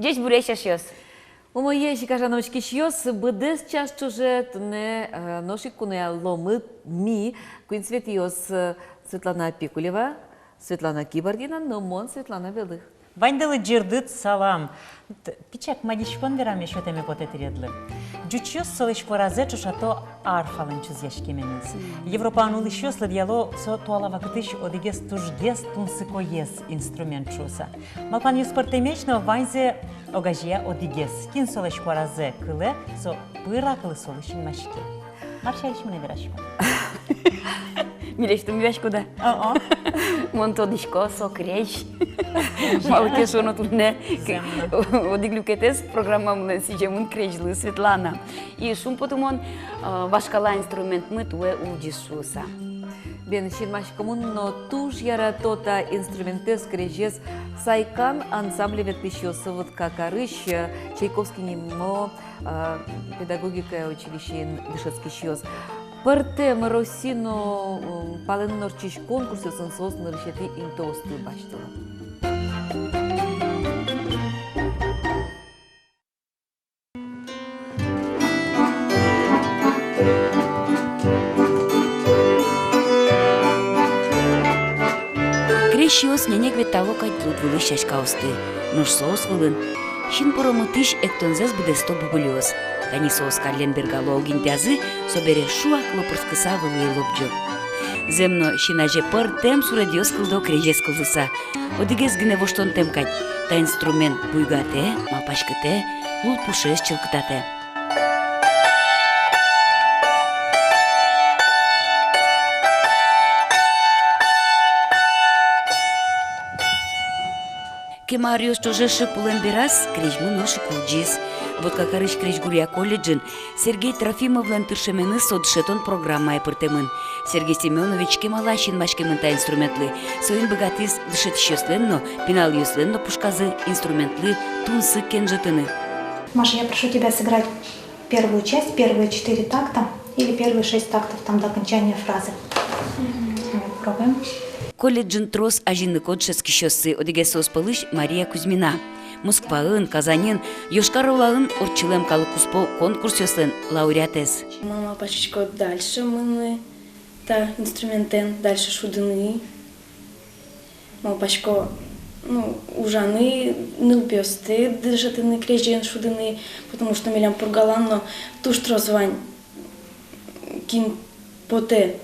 Здесь буреща шьёс. У моей кажановочки шьёс бдес час чуже не ношик куне ломы ми куин светиос Светлана Пикулева, Светлана Киборгина, Номон Светлана Белых. Вайндалы джирдыт салам. Пичак мадишкон верам еще теме потетредлы. Джучёс солыш поразе чушато арфалын чузяшкеменыз. Европан улышёс ладьяло со туала вакытыш одигес тужгес тунсыкоес инструмент чуса. Малпан юспортемечно вайзе огажия одигес. Кин солыш поразе кыле со пыракылы солышын машке. Маршалиш мне верашко. Милешту мивашкуда. Монтодишко сокреш. Малке шоно турне. Одиглюкетес программа мune сижемун крежлы Светлана. И шум потумон вашкала инструмент мытуе удишуса. Бен ширмашкамун но туж яра тота инструментес крежес сайкан ансамбле ветпищёсы вот какарыш Чайковский немо педагогика училище Дышецкий щёс. Парте Маросино пален норчиш конкурсы сенсос нарышети интосты баштыла. Крещиос ненек ветало кайтлут вылы шашкаусты. Нуш соус вылын. Шин поромытыш эктонзес бедесто бубулиос. Танисос карлен бергало гинтязы собере шуак лопырскыса вылы лобджо. Земно шинаже пар тем сурадиос кылдо крежес кылдыса. Одигес гіне воштон темкать. Та инструмент буйгате, мапашкыте, лул пушес чылкытате. Кемариос тоже шипулен берас, крежму ноши кулджис. Вот как арыш крежгурия колледжин, Сергей Трофимовлен тыршемены содшетон программа эпыртемын. Сергей Семенович кемалащин машкемын та инструментлы. Соин богатыс дышет щесленно, пенал юсленно пушказы инструментлы тунсы кенжетыны. Маша, я прошу тебя сыграть первую часть, первые 4 такта или первые 6 тактов там до окончания фразы. Пробуем. Колледжин трос ажинны кодшески щесы одегесос пылыш Мария Кузьмина. Москваын, Казанин, Йошкар-Олаын орчилем калыкуспо конкурсёсын лауреатес. Мама пачечко дальше мы та инструментен дальше шудыны. Мама пачко ужаны нылпёсты дышатыны крежен шудыны, потому что милям пургалан, но туш трозвань кин поте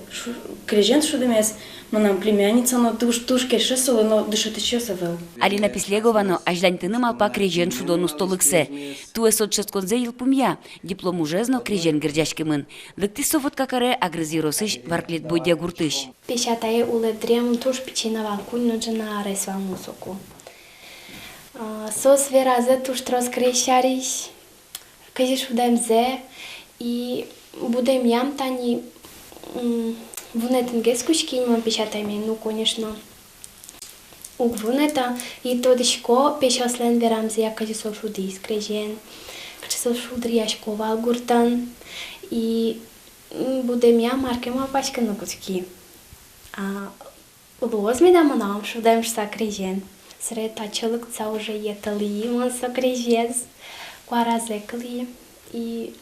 крежен шудымес. Манам племянница, но туш кешесолы, но дышат еще савел. Алина Пислегова, но аждантыны малпа крежен шудону столыксе. Туэ сотшестконзе илпумья, диплом ужезно крежен гердяшкемын. Дыкты совот какаре агрызиросыш варклет бойдя гуртыш. Печатае улетрем туш печиновал кунь жена ресвал мусоку. Сос веразе туш трос крешариш, кажеш удемзе и будем ям тани вунетен гескучки имам печатайме, ну, конечно, вунета и тодишко печаслен верамзе я кажесов шуди скрежен, кажесов шудрияшко валгуртан и будем я маркема пачка на кучки. Лозми да манам шудем шса крежен. Срета челыкца уже етали, он со крежез, куаразекли и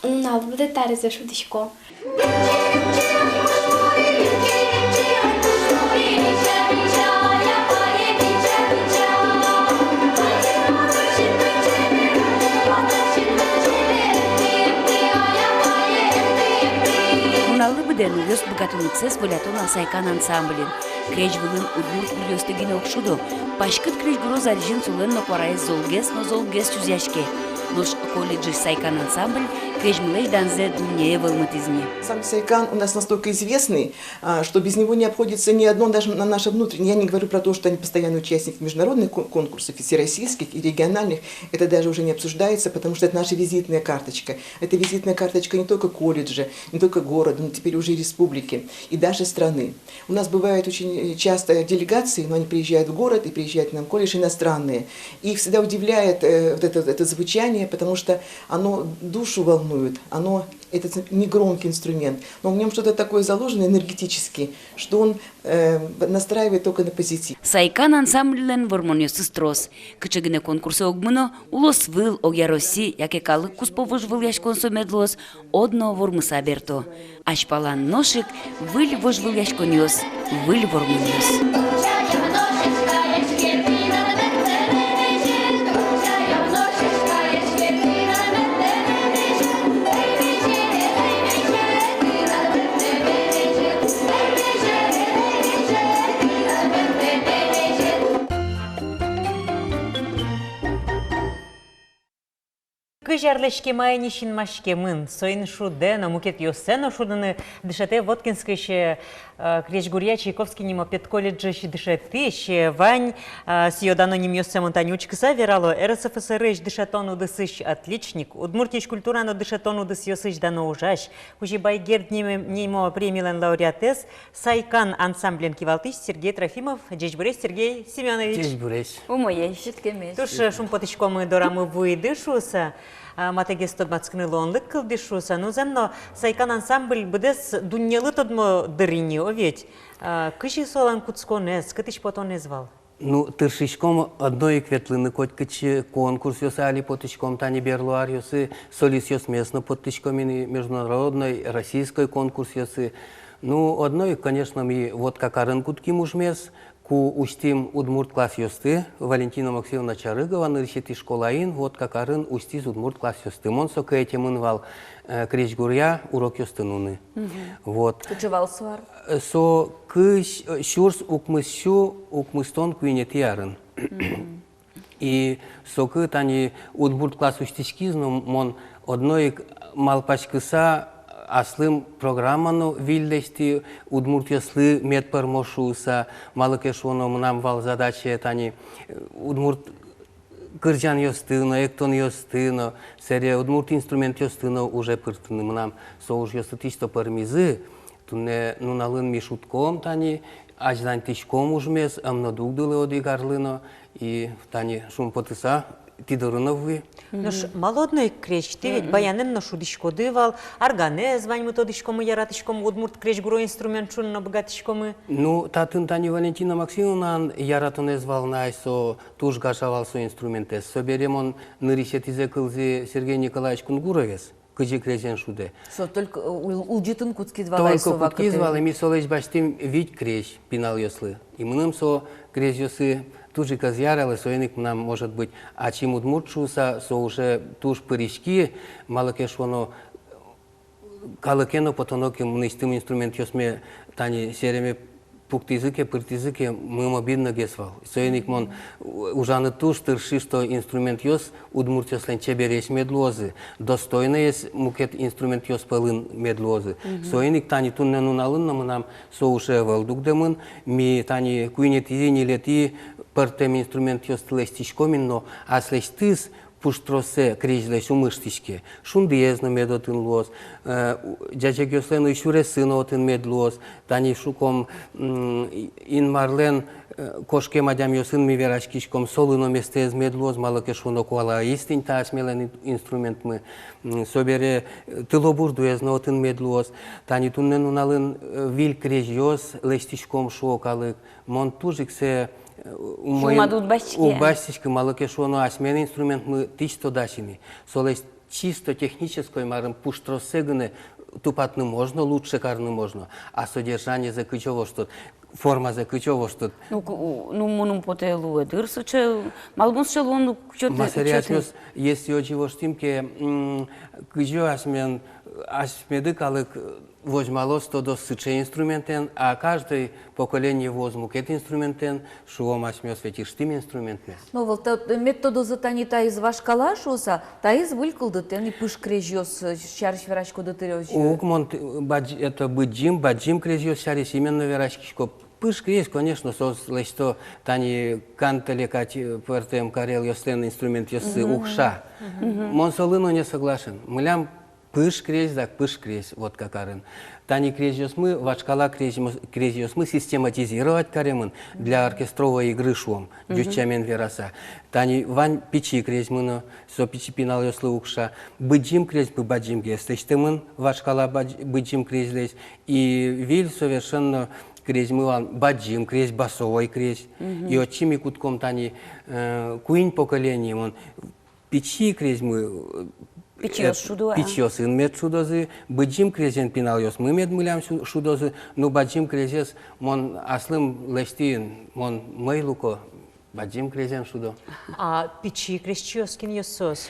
на буде тарезе шудишко. Уналлы біден үлес бұғатылыцес волятон асайкан ансамблин. Креж вылын удмурт үлестігіне оқшуду. Пашкыт креж бұро заржин сулен нокварайыз но золгес чузяшке. Нож колледжи сайкан ансамбль крежмлей данзе дунее волматизме. Сам сайкан у нас настолько известный, что без него не обходится ни одно даже на наше внутреннее. Я не говорю про то, что они постоянные участники международных конкурсов, и всероссийских, и региональных. Это даже уже не обсуждается, потому что это наша визитная карточка. Это визитная карточка не только колледжа, не только города, но теперь уже и республики, и даже страны. У нас бывают очень часто делегации, но они приезжают в город и приезжают к нам в колледж иностранные. И их всегда удивляет вот это звучание, потому что оно душу волнует. волнует. Это не громкий инструмент, но в нем что-то такое заложено энергетически, что он настраивает только на позитив. Сайкан ансамблен вормониосыз трос. Кычыгыне конкурсы огмыно улос выл огяроси, яке калык кусповыж выл яшконсо медлос, одно вормыса берто. Ашпалан ношик выл вож выл яшкониос, выл вормониос. Кыжарлешке майнишин машке мын, соин шудено, мукет йосено шудыны дышате Воткинскайше Кречгурья Чайковский нимо педколледжи дышатыш, вань сиодано ним йосемон танючкса верало, РСФСР дышатону дысыш отличник, удмуртич культурано дышатону дыс йосыш дано ужаш, хужи байгерд нимо премилен лауреатес, Сайкан ансамблен кивалтыш Сергей Трофимов, Джечбурес Сергей Семенович. Джечбурес. Умоє, щиткемеш. Туш шумпотычко мы дорамы выдышуса, матеге стодмацкны лонлык кылдышуса, ну земно Сайкан ансамбль бдес дуньялы тодмо дырини, оведь. Кыши солан куцконес, кытыш потон незвал? Ну, тыршичком одной кветлыны котькачи конкурс али потычком тани берлуар ёсы, солис ёс местно потычком и международной, российской конкурс ёсы. Ну, одной, конечно, ми вот как арынкутки мужмес, ку устим удмурт класс ёсты, Валентина Максимовна Чарыгова, нырщити школаин, вот как арын устиз удмурт класс ёсты. Монсо кэти мынвал Кречгурья урок ёстынуны. Вот. Кычывал суар? Со кыш шурс укмысшу укмыстон куинети арын. И сокы тани удмурт класс устичкизну мон одной малпачкыса аслым программану виллести удмурт яслы медпармошуса малыкешоно мнам вал задача тани удмурт кыржан ёстыно, эктон ёстыно, серия удмурт инструмент ёстыно уже пыртыны мнам соуж ёстытишто пармизы, туне нуналын мишутком тани аждан тишком ужмес, амнодугдылы одигарлыно и тани шумпотыса тидорыновы. Нож молодной креч, ты ведь баянем на шудишко дывал, органез, вань мы тодишко мы яратишком удмурт креч гуро инструмент шун на богатишко мы. Ну, татын тани Валентина Максимовна яратонез валнайсо, туж гашавал со инструментес. Соберемон нырисетизе кылзи Сергей Николаевич Кунгуровец, кыжи крезен шуде. Со только улджитын куцки двалай Только кутки звал, и ми солеч баштим вить креч пинал ёслы. И мыным со крез ёсы тужи казьяралы, соеник нам может быть, а чем удмуртшуса, со уже туж пыришки, малакешоно калакено потоноки мнистым инструмент ёсме тани сереме пуктизыке, пыртизыке, мы обидно гесвал. Соеник мон ужаны туж тырши, что инструмент ёс удмурт ёслен чебереш медлозы, достойно есть мукет инструмент ёс пылын медлозы. Соеник тани туннену налын, но мы нам со уже валдугдемын, ми тани куинети не лети, пъртем инструмент ёстылестишкомин, но аслестыз пуштросе крижлеш умыштишке. Шундиезно медотын лоз, джачек ёслену ишуресыно отын медлоз, тани шуком инмарлен кошке мадям ёсын ми верашкишком солыно местез медлоз, малакешуно куала истин та смелен инструмент мы. Собере тылобурдуезно отын медлоз, тани туннен уналын вил криж ёс лестишком шуокалык, мон тужиксе Шумадут бачки. У бачки малакешоно асмен инструмент мы тисто дашини. Солест чисто технической марым пуштросегне тупатны можно, лучше карны можно. А содержание закычево что форма закычево что. Ну мунум потелу эдырсо че малбун шелон чёте. Масариатмёс есть очево штимке кычё асмен асмеды калык возьмало 100 до сыче инструментен, а каждое поколение возьмут этот инструментен, шуо масмёс ветишь тим инструментен. Ну, вот методу затани та из ваш калашуса, та из вылькалды, тени пыш крежёс, чариш верачку датырёж. Укмон это баджим крежёс, чариш именно верачкишко. Пыш крез, конечно, сосле, что тани кантали кати пертем карел ёстен инструмент ёсы ухша. Монсолыно не соглашен. Мылям пыш крез, так пыш крез, вот как арен. Тани крезиосмы, вачкала крезиосмы систематизировать каремын для оркестровой игры шум, дючамен вераса. Тани вань пичи крезмыны, со пичи пинал ёслы укша, быджим крезмы баджим гестыштымын, вачкала быджим крезлесь, и виль совершенно крезмы ван баджим крез, басовой крез, и от чими кутком тани куинь поколением он пичи крезмы, Пичиос шудуа. Пичиос инмет шудозы, быджим крезен пинал мы мед мылям шудозы, но баджим крезес мон аслым лестин, мон мейлуко, баджим крезен шудо. А пичи крещёскин ёсос.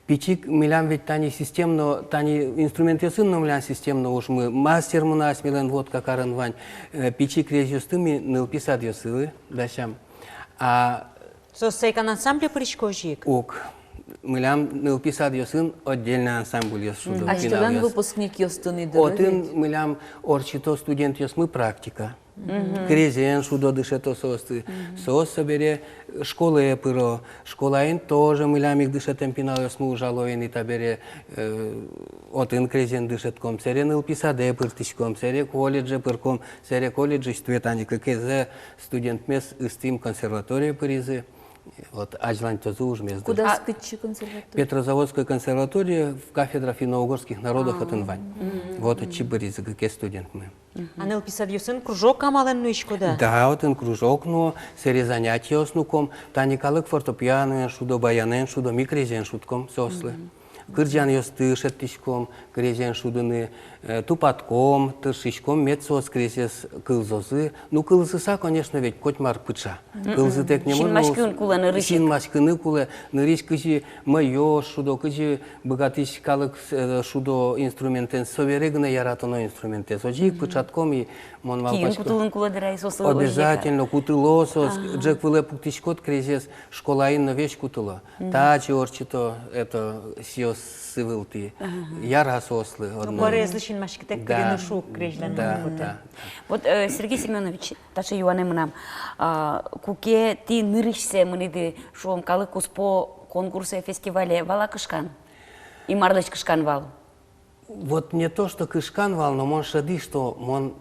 Пичик милям ведь тани системно, тани инструмент ёсын но милям системно уж мы мастер мунас милен вот как аранвань. Пичи крезёстыми нылписад ёсылы, дащам. А Сос сейкан ансамбле причкожик. ок. Милям нылписад ёсын отдельный ансамбль ёс шудо. А штылан выпускник ёстыны Отын милям орчито студент ёс мы практика. Крезен шудо дышето состы. Сос собере школы пыро. Школаин тоже милям их дышетем пинал ёс мы ужалоин и табере отын крезен дышетком. Сере нылписаде пыртичком, сере колледже пырком, сере колледжи стветани какезе студент мес истим консерватория пыризы. Вот Аджлань Тозу уж место. Куда скачи консерватория? Петрозаводская консерватория в кафедра финно-угорских народов от Инвань. Вот от Чебыризы, какие студент мы. А нылписад ёсын кружок камален нуичкода? Да, вот он кружок, но серия занятий оснуком, таникалык фортепиано, шудо баянен, шудо микрезен шутком сослы. Кырджан ёсты шеттишком, крезен шудыны, тупатком, тыршичком, медсос крезес кылзозы. Ну, кылзыса, конечно, ведь котмар пыча. Кылзы тек не можно... Шинмашкын кулы нырышик. Шинмашкыны кулы нырыш кыжи майо шудо, кыжи богатыш калык шудо инструментен, соверегна яратоно инструментен. Сожик пычатком и мон Киин малпачко. кутулын куладырай сосы. Обязательно кутылосос, джек выле пуктичкот крезес, школаин на вещь кутыло. Тачи орчито, это сиос сывылты, ярасослы. Борезлышин машкитек кренушук крежлен. Да. Вот Сергей Семенович, ташы юане мынам, куке ти нырышсе мыныды шуом калы куспо конкурсе фестивале вала кышкан. И марлыч кышкан вал. Вот не то, что кышкан вал, но мон шады, что мон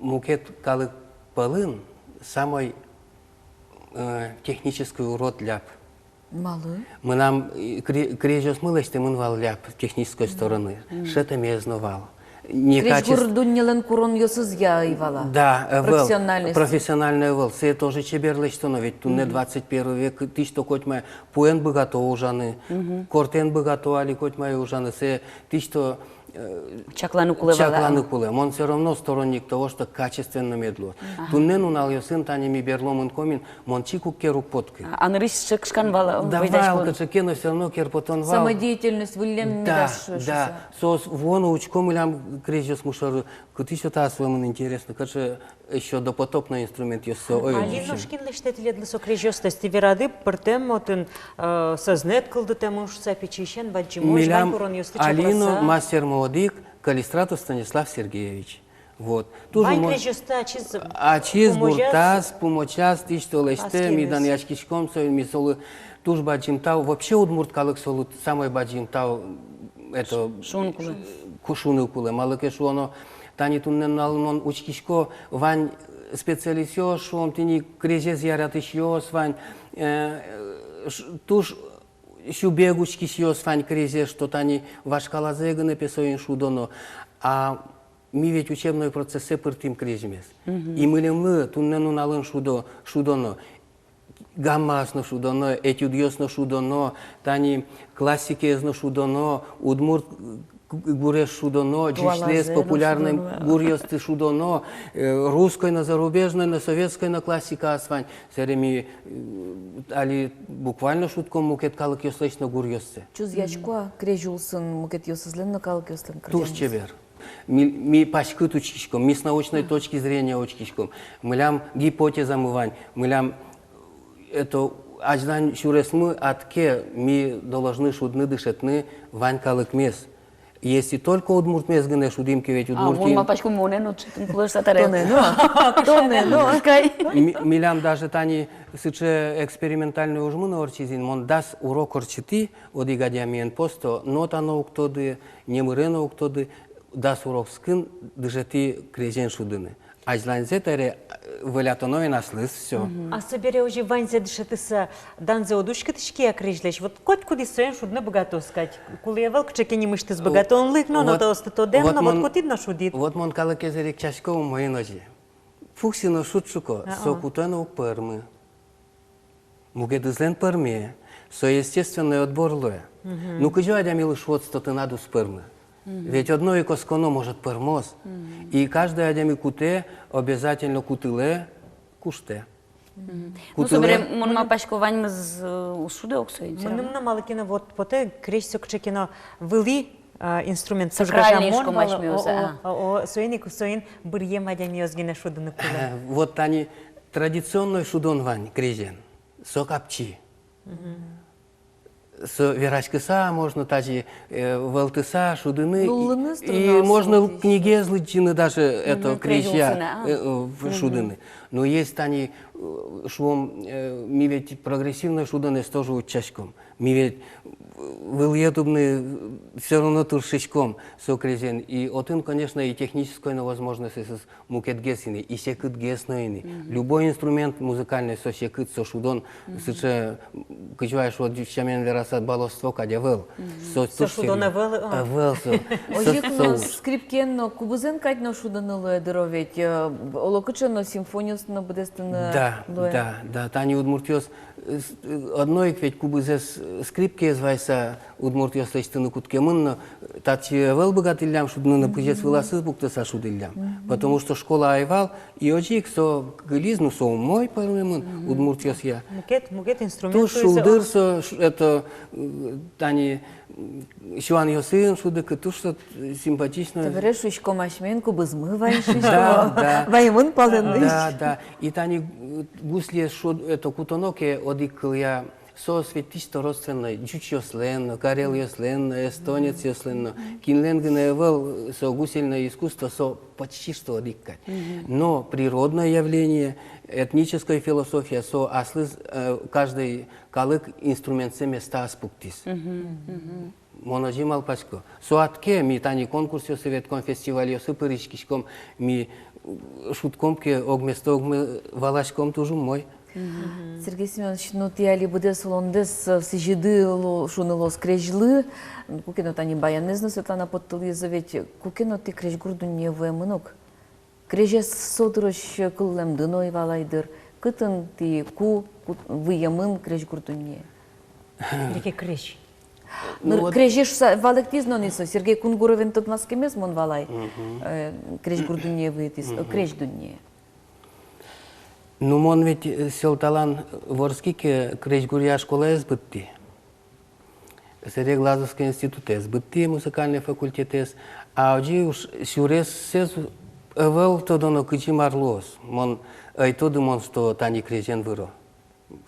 мукет калы палын самой технический урод ляп. Малы. Мы нам крежос мылости мы вал ляп технической стороны. Шета мезно вал. Крежгур дуннелен курон ёсыз я и вала. Да, Профессиональный вел. Це тоже чеберлы, что но ведь тут не 21 век, ты что хоть моя пуэн богато ужаны, кортен богато али хоть моя ужаны, це ты что Чакланы кулы вала. Чакланы кулы. Он все равно сторонник того, что качественно медло. Туннен унал ёсын танеми берломын комин, мон чику керу потки. А нырышсе кышкан вала. Давай, качекено все равно керпотон вал. Самодеятельность вылем не Да, дашь. да. Сос вон учком илям крезёс мушару. Кути что та своему интересно. Каже еще допотопный инструмент ёсо. Алин ношкин лештетиле для сокрежёстас тиверады пыртем отын сознет кылды темуш сапичишен баджимош вайкурон ёсты Алину мастер молодик Калистратов Станислав Сергеевич. Вот. Ачиз буртас, помочас, ты что леште, мидан яшкишком, мисолы, туж баджимтау, вообще удмурт калык солут, самой баджимтау, это... Шункулы. Кушунукулы, малыке шуоно, тани туннен налмон учкишко, вань специалист ёс, шуом тини крезез яратыш ёс, вань, туж шубегучкиш ёс, вань крезез, что тани вашкалазеганы песоин шудоно, а ми ведь учебной процессе пыртим креземес. И мы туннену налын шудоно, гаммасно шудоно, этюдьосно шудоно, тани классикезно шудоно, удмурт гуреш шудоно, джишлес популярным гурьёсты шудоно, русской на зарубежной, на советской на классика асвань. Сереми али буквально шутком мукет калык ёслечно гурьёсты. Чуз ячкуа крежулсын мукет ёсызлен на калык ёслен. Туж чебер. Ми пачкы учкишком, ми с научной точки зрения учкишком. Мылям гипотеза мывань, мылям это аждан шуресмы атке ми должны шудны дышетны вань калык мес. Если только удмурт мес гыне шудимки ведь удмуртин. А вон мапачку монен учтын кулыш сатарел. Тоне, Скай. Милям даже тани сыче экспериментальный ужмыны орчизин, мон дас урок орчити, одигадя миен посто, нота науктоды, немырена уктоды, да суровскын дыжети крежен шудыны. Ажланзе таре вылятоной наслыс все. А собере уже ванзе дышатыса данзе одушка тышки акрежлеш. Вот кот куди соен шудна богато сказать. Куле велк чекени мышты с богато он лык, но то остато дем, но вот котидно шудит. Вот мон кала кезерек чашкову мои ножи. Фуксино шутшуко, сокутано пермы. Мугедызлен перме, со естественный отбор лоя. Ну кыжо адямилы швот статы наду спермы. Ведь одно и косконо может пермоз. И каждый адями куте обязательно кутыле куште. Ну, собере, мон пашковань з шуде оксоїн. Мыным на малыкина вот поте крещ сок чекино вели инструмент. Сакральный шкомаш мёза. Соеник соен бырьем адями озгине шудыны куле. Вот они традиционный шудон вань крежен. Сокапчи. Со верачкыса можно тажи велтыса шудыны. И можно книге злычины даже это креща шудыны. Но есть они швом ми ведь прогрессивные шудыны тоже учачком. Ми ведь выльетубны все равно туршичком сокрезен. И отын, конечно, и технической возможность с мукет гесины, и секыт гесноины. Любой инструмент музыкальный со секыт, со шудон, сыче, кычваешь, вот дівчамен вераса баловство кадя вел. Со шудона вел? Вел, Ожикно скрипкенно кубузен кадьно шудано лоя дыровить, олокычено симфониясно будестына лоя. Да, тани удмуртиос одной ведь кубызес скрипке звайса удмуртиос лечтыны кутке мынно, тачи вел богатылям шудныны пыжес выласы буктаса шудылям. Потому что школа айвал, и ожик со гылизну со умой пармемын удмуртиос я. Мукет инструмент. То шудыр со это тани Шуан Йосын шудык, то что симпатично. Ты говоришь, что комашмен кубызмы вайшишко, Да. ваймын палыныш. Да. И тани гусли это кутоноке одикл я со светисто родственно, джуч йосленно, карел йосленно, эстонец йосленно, кинленгне вел со гусельное искусство со почти что одиккать. Но природное явление, этническая философия со аслы каждый калык инструмент се места аспуктис. Моножимал пачко. Соатке ми тани конкурсе советком фестивале со пыричкишком ми шуткомке огместо огме валашком тоже мой. Сергей Семенович, ну ты али буде солондес сижиды шуныло скрежлы, кукино тани баянезно Светлана Подтылыза, ведь кукино ты креж гурду не вэмынок. Крежес содрош кыллем дыной валайдыр, кытын ты ку выемын креж гурду не. Реке крещ. Ну, крежеш валек тизно нисо, Сергей Кунгуровен тот маскемес мон валай, креж гурду не выйтис, креж дунне. Ну, мон ведь селталан ворскике крещгурья школа сбытти. Серег Лазовский институт сбытти, музыкальный факультет а оджи уж сюрес сез вел тодоно кычи марлос. Мон айтоды мон что тани крещен выро.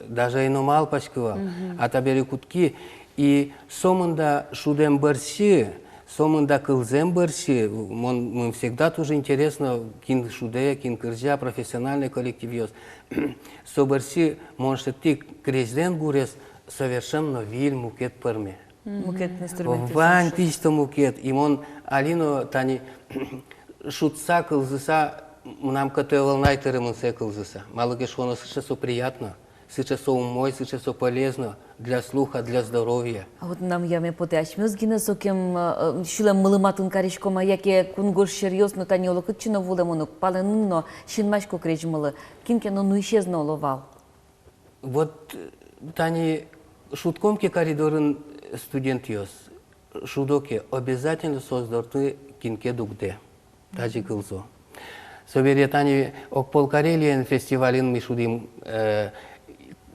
Даже и номал пачкова, а табери кутки. И сомында шудем барси, сомында кылзем барси, мы всегда тоже интересно, кин шуде, кин кыржа, профессиональный коллектив ёс. Со барси, может ты крезден гурес совершенно виль мукет парме. Мукет инструмент. Вань тисто мукет, и мон алино тани шутса кылзыса, нам катывал найтеры мынсе кылзыса. Малыгеш воно совершенно приятно. Сейчас умой, сейчас полезно для слуха, для здоровья. А вот нам яме потяч мёзгина сокем шилем мылыматын каришкома, яке кунгош серьезно тани олокытчино вулемонук, паленынно шинмашко крежмылы, кинкено ну исчезно оловал. Вот тани шуткомки коридорын студент ёс, шудоке обязательно создорты кинке дугде, тажи кылзо. Собере тани окпол Карелиен фестивалин мы шудим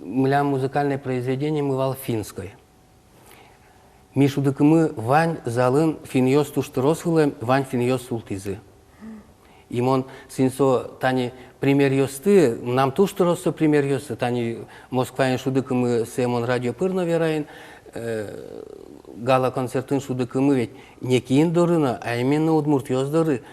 млям музыкальное произведение мы вал финской. Мишу мы вань залын финьос туштыросылы, вань финьос султизы. Имон синсо тани пример ёсты, нам туштыросо пример ёсты, тани Москваен шудыкымы семон радио пырно вераин, гала концертын шудыкымы ведь не киин дорына, а именно удмуртиос доры.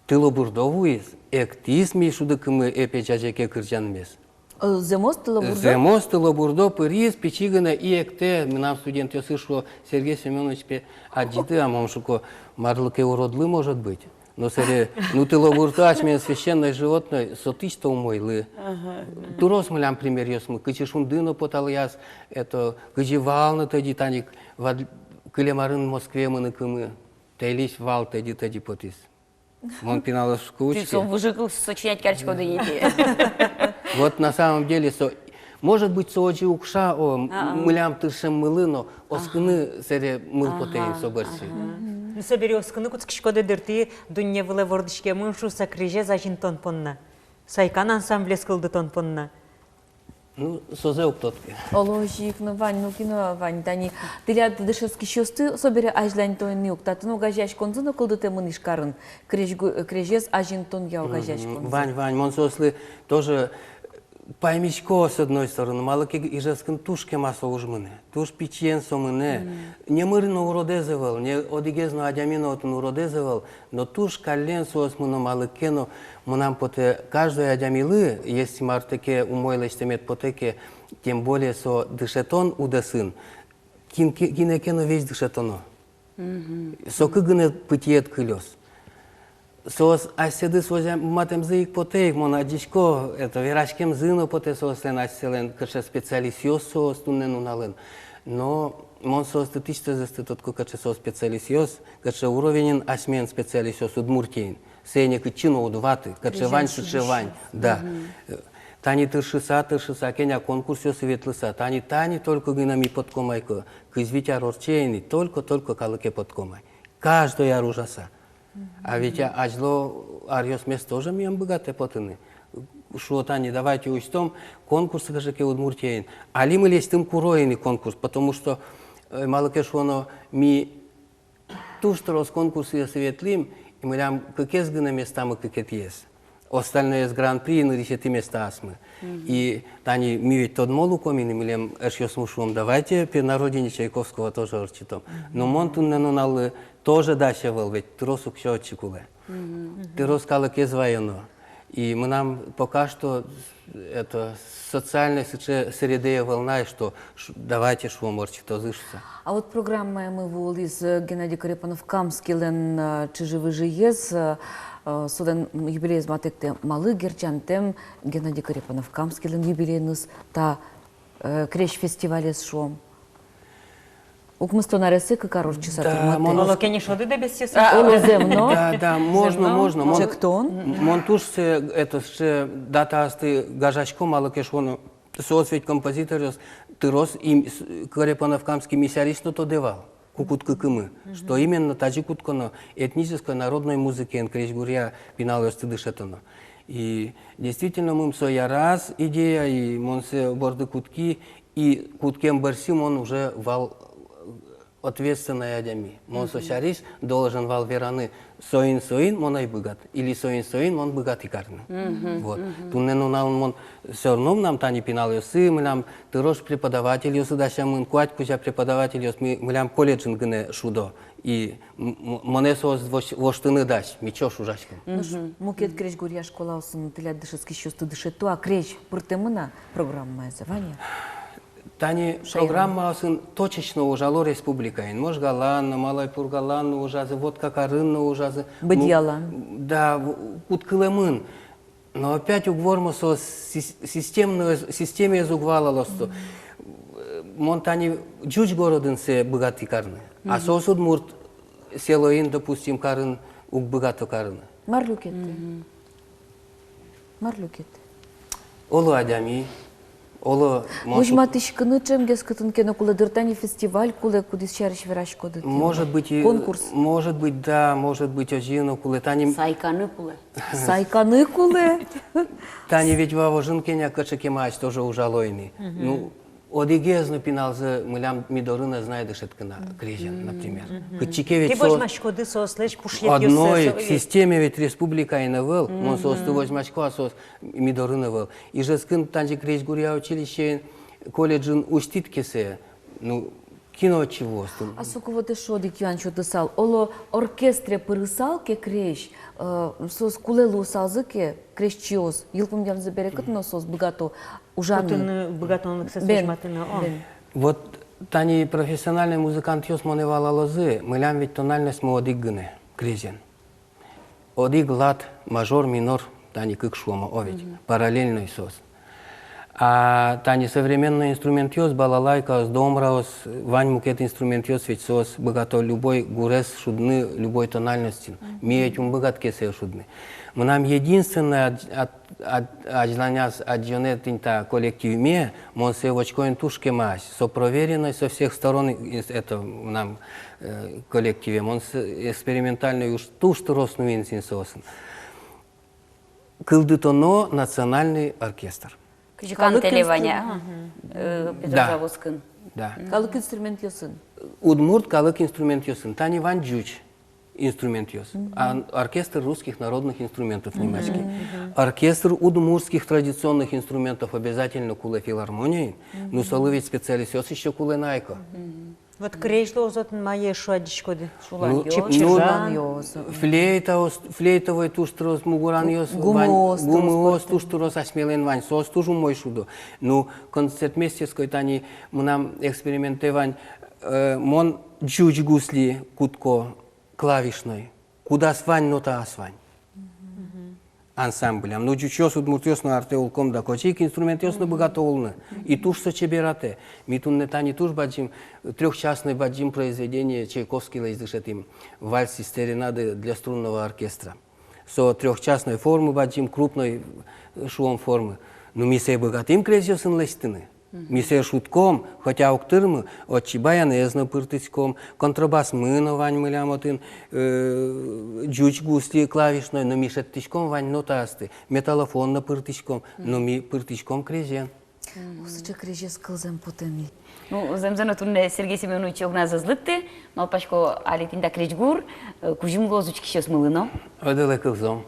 Тыло бурдовуиз, эктиз ми шудыкымы эпе жажеке кыржан мес. Земост лабурда? Земост, лабурдо, пырис, печигана и экте. Нам студент я слышу, Сергей Семенович аджиты, а мам шуко марлыке уродлы может быть. Но сери, ну ты лабурдач, меня священное животное, сотичто умойлы. Турос мы лям пример ясмы, кычи шундыно поталяс, это кычи валны тади таник, кылемарын в Москве мы накымы, тейлись вал тади потис. Он пинал в Ты кучке. сом выжигал сочинять карточку да ети. Вот на самом деле, может быть, соочи укша, мы лям тышем мылы, но оскыны сери мыл потеем соберси. Ну, собери оскыны куцкишкоды дырты, дунья вылы вордышке мыншу сакриже зажин тонпонна. Сайкан ансамбле скылды тонпонна. Ну, созе уктотки. Оложик, ну Вань, ну кино Вань, тани. Тилят дышевский счёсты собери ажлань тон не уктат, ну гажаш конзу, ну колды темын ишкарын. Крежес ажин тон я гажаш конзу. Вань, мон сосли тоже паймичко с одной стороны, малыки и жескин тушке масо ужмыны, туш печен сомыне, не мырно уродезывал, не одигезно адямино отын уродезывал, но туш кален соосмыно малыкено, мунам поте каждой адямилы, если мартеке умойлестемет потеке, тем более со дышетон удесын, кинекено весь дышетоно. Со кыгыне пытиет кылёс. Сос аседы созя матем зыик потеик мона дичко это верашкем зыно поте сослен аселен каше специалисиос сос туннен унален. Но мон сос тысяча застытотко каше сос специалисиос каше уровенен асмен специалисиос удмуртейн. Сене кычино удваты каше вань шишевань. Да. Тани тыршыса кеня конкурсио светлыса. Тани только гынами подкомайко. Кызвитя рорчейни только калыке подкомай. Каждый оружаса. А ведь ажло арьос мест тоже мем богатые потыны. Что тани давайте уйстом конкурсы кажеке удмуртейн. Али мы лестым куроини конкурс, потому что малыке шоно ми тушторос конкурсы я светлим, и мы лям какие сгына места мы какие есть. Остальные с гран-при на 10 места асмы. И тани ми ведь тот молу комины, мы лям эшьё смушвом, давайте при народине Чайковского тоже орчитом. Но монтун нануналы тоже дащавал, ведь тырос укщётчикуле. Тырос калыке звайоно. И мы нам пока что это социальная среда волна, что давайте швом орчито зышься. А вот программа мы ввели из Геннадий Карепанов Камскилен чиживы жиез, суден юбилей зматекте малы герчантем Геннадий Карепанов Камскилен юбилейнус та крещ фестивале с швом. Укмысто нарысы какарор часатыр маты. Олокени шоды да без сеса. Олоземно. Да, можно. Чектон. Монтушсе это ще дата асты гажачко малыке шоно соосвет композиторос тырос им Карепанов Камский миссарисно то девал. Кукутка кымы. Что именно таджикутконо этнической народной музыки энкрежгурья пиналось тыдышетоно. И действительно мы я раз идея и монсе борды кутки и куткем барсим он уже вал ответственной адями. Монсо шарис должен вал вераны соин монай богат или соин он богатый карны. Вот. Туннену нам все равно нам тани пинал ёсы, мы нам тырош преподаватель ёсы даща мы куать кузя преподаватель ёс мы нам колледжин гне шудо и монесос воштыны дащ мичош ужашкин. Мукет крещ гурья школа усын тылят дышески счёсты дышету, а крещ пыртемына программа называния. Тани программа сын точечно ужало республикаин. Можгалан, Малайпургалан ужазы, вот какарын ужазы. Бадьялан. Да, уткылемын. Но опять угвормо со системе зугвалалосто. Монтани джуч городын се богатый карны. А сосуд мурт селоин, допустим, карын уг богато карны. Марлюкетте. Олу адями. Мужматышкыны чемгес кытын кено кулы дыртани фестиваль кулы кудис чарыш вераш коды. Может быть, конкурс. Может быть, да, может быть, озину кулы. Сайканы кулы. Сайканы кулы. Тани ведь ваво жинкеня качакемач тоже ужалойный. Ну, одигезно пинал за мылям мидорына знайдыш эткана крежен, например. Кычике ведь Ты возьмашкоды сослышь пушьет одной системе ведь республика и навел, он состы возьмашко, а сос мидорына вел. И же скын танжи крежгурья училище колледжин уститкесе, ну, кино чего стун. А соковоте шо дикюан що досал? Оло оркестре пересал ке крещ, сос кулелу салзыке крещиоз. Йылпым дям заберекет но сос богато ужаны. Потом богатон Бен, сосматына. бен. Вот тани профессиональный музыкант ёс моневала лозы, мылям ведь тональность мы одик гыне, крезен. Одик лад, мажор, минор, тани кык шума, оведь, параллельный сос. А тани современный инструмент ёс, балалайка, домраос, вань мукет инструмент ёс, ведь сос, богато любой гурес шудны, любой тональности, миять богат кесе шудны. Мы нам единственное отжланяс отжонетинта коллективме, мон се очкоин тушке мась, со проверенной со всех сторон это нам коллективе, мон экспериментальный уж туш росну инсинсосен. Кылдытоно национальный оркестр. Кыжыкан телеваня. Да. Петрозаводскын. Да. Калык инструмент йосын. Удмурт калык инструмент ёсын, тани ван джуч инструмент ёс. А оркестр русских народных инструментов немецкий. Оркестр удмуртских традиционных инструментов обязательно куле филармонии, но соловить специалист ёс еще куле найко. Вот крейшло озотын мае шуадичкоды. Шулан йос, ну, чержан йос. Флейтовый туштурос мугуран ёс, Гумоос, гумоос туштурос асмелен вань, сос тужу мой шудо. Ну, концертмейстерской тани нам экспериментевань, мон джуч гусли кутко клавишной, куда свань нота асвань. Ансамблем. Ну, джучос удмуртёс на артеулком да кочик инструмент ёс на богатолны. И туш со чеберате. Митун не тани туш баджим, трехчастный баджим произведение Чайковский лайздышетим. Вальс и стеренады для струнного оркестра. Со трехчастной формы баджим, крупной шуом формы. Ну, ми сей богатым крезёсын лайстыны. Ми сей шутком, хотя уктырмы, от чибаянезно пыртыцком, контрабас мыно вань мылямотын, джуч гусли клавишной, но ми шеттычком вань нотасты, металлофон на пыртычком, но ми пыртычком крезен. Усыча креже скылзем потеми. Ну, земзенотун Сергей Семенович огназа злытты, малпашко алитинда кречгур, кужим лозучки щас мылыно. Оделе кылзом.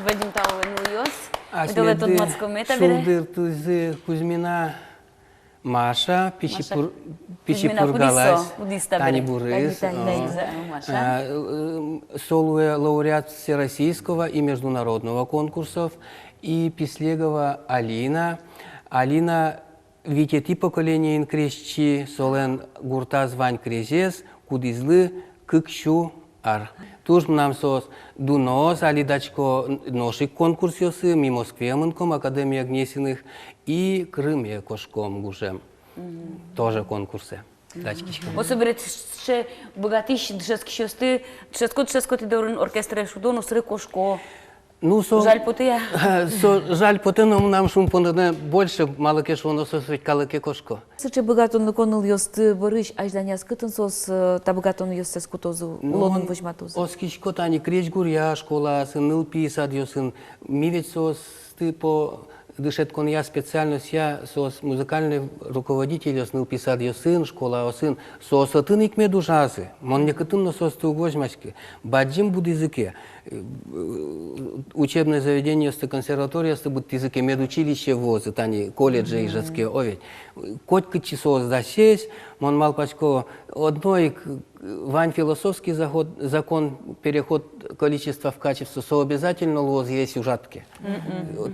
бәдім тауын ұйыз. Өділі тұнматском ета бере. Шулдыр тұзы Кузьмина Маша, Кузьмина Пичипургалась, Пудиста Тани бере. Бурыс, Маша. Солуя лауреат всероссийского и международного конкурсов, и Пислегова Алина. Алина витети поколение инкрещи, солен гурта звань крезес, кудизлы кыкщу ар. Туж нам сос дунос, алидачко ношик конкурсиосы, ми Москве мынком, Академия Гнесиных, и Крыме кошком гужем. Тоже конкурсы. Осы берет ще богатыш дшески шосты, дшеско ти дорын оркестре шудону сры кошко. Ну, Жаль потыя. Жаль поте, но нам шум понадне больше, мало кеш воно сосвить калаке кошко. Сыче богатон наконул ёсты барыш ажданя скытын сос та богатон ёсты скутозу улонун вожматозу. Оскишко тани крещ гурья школа, сын ныл писад ёсын, ми ведь сос ты по дышет кон я специальность я сос музыкальный руководитель ёсныл писад ёсын школа сын сос отыник медужазы, мон не кытын но сос ты угожмачки, баджим буд языке. Учебное заведение с консерватория с будут языке медучилище воз, тани колледжи и жеске оведь. Коть часов засесть, мон мал пачко одной вань философский закон переход количества в качество со обязательно лоз есть ужатки.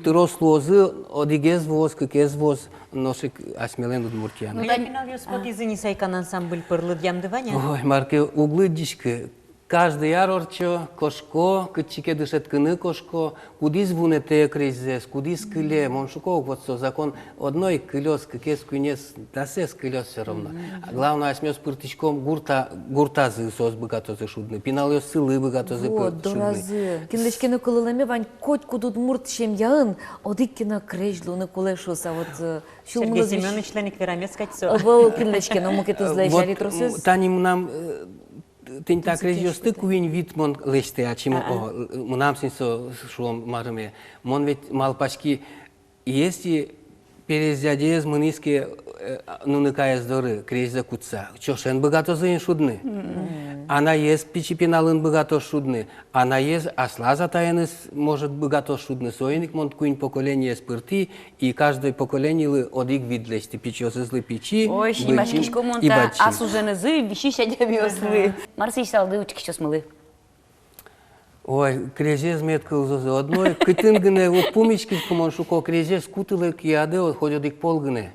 Ты рос лозы, одигез воз, кекез воз, ношик осмелен удмуртия. Ну, я пинал ее спот из Инисайкан ансамбль пырлыд ямдывания. Ой, марки углы дички. Каждый ярорчо, кошко, кычике дышет кыны кошко, кудис вунете кризес, кудис кыле, моншуков, вот со закон одной кылёс, кекес кюнес, дасес кылёс все равно. А главное, осмёс пыртычком гуртазы сос богатозы шудны, пинал ее сылы богатозы Вот, шудны. доразы. Кинлешкені кылыламе вань коть кудуд мурт шем яын, одиккені крежлуны кулешоса, вот Сергей Семенович Леник Верамец катьсо. Был кинлешкені, мукеты злайшали тросыз. Таним нам тень так резьёсты куин вид мон леште, а чему нам синсо шуом марме. Мон ведь малпачки если перезядез мыниски нуныкая здоры крезя кутса. Чошен богато зын шудны. Она есть пичипиналын богато шудны. Она есть осла затаяныс может богато шудны. Соиник мон куин поколение спырти и каждое поколение одик вид леште пичёсы злы пичи. Ой, шимашкишко монта асужены зы, виши шадями ослы. Марсич салды учки чосмылы. Ой, крезез меткал зозы одной, кытынгыне, вот пумички кумоншуко крезез кутылы кияды, вот ходят их полгыне.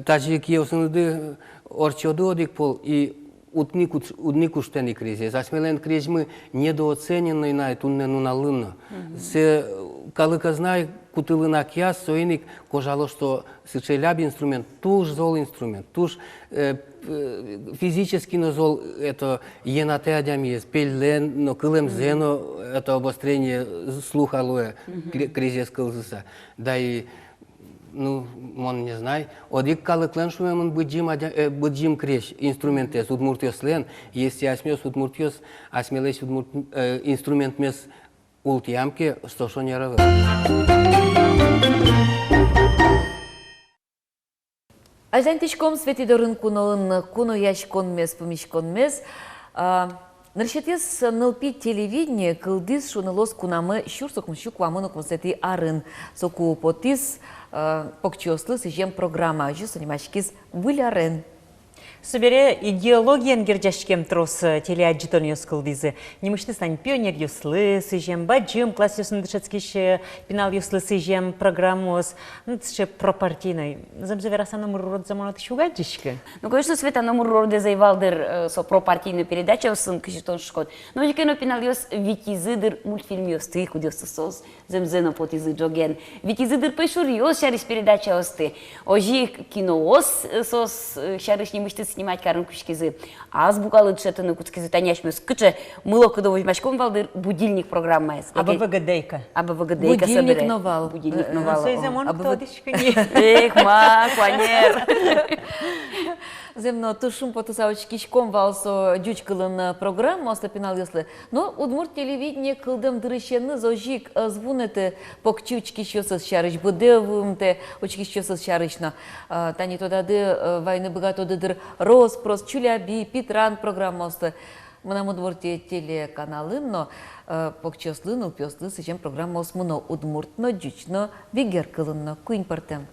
Тажи киевсыныды орчоды одик пол и удникуштени крезез. Асмелен крезмы недооцененный на тунне нуналынно. Се калыка знай кутылына кияс, соиник кожало, что сычеляб инструмент, туж зол инструмент, туж физически но зол это енате адямиес, пелен, но кылем зено это обострение слуха луя кризис кылзыса. Да и ну, мон не знай, одик калык лен шуемын быджим креш инструментес удмуртиос лен, если осмёс удмуртиос, осмелесь инструмент мес ултиямке, что шо не равы. Ажантичком светидорын кунолын куно яшконмес, помишконмес. Наршетес нылпи телевидение кылдис шунылос кунамы щурсокм щук вамынокм сети арын. Соку потис покчослы сыжем программа. Жу сонимашкиз вылярен. Собере идеологиян герджашкем трос телеаджитон ёскыл визы. Немышты стань пионер ёслы, сыжем баджим, класс ёсын дышецкище, пинал ёслы сыжем программос, ну, тше пропартийной. Замзавераса номер род заманат еще гаджишка. Ну, конечно, Света номер роде заевалдер со пропартийную передачу сын кыжитон шкот. Но никено пинал ёс витизыдыр мультфильм ёсты, кудёсты сос, земзено потизы джоген. Витизыдыр пешур ёс шариш передача ёсты. Ожи кино ос сос шариш немышты снимать карын кучкизы. Азбукалы дшетыны кучкизы таняшмёс. Кыче мыло кыдо возьмачком валдыр будильник программа. АБВГДейка. АБВГДейка собере. Будильник новал. Будильник новал. Соизамон тодишка не. Эх, ма, планер. Земно тушум потусавочкишком валсо дючкылын программа остапинал ёслы. Но удмурт телевидение кылдым дырышенны зожик звунеты покчучки щосыз шарыш будевымте учки щосыз шарышна. Тани тодады войны богатодыдыр Роспрос, Чуляби, Питран программа осты. Мына Удмуртия телеканалын, но покчослы, нылпёслы, сычем программа осмуно Удмуртно, дючно, вигеркылынно, куин партем.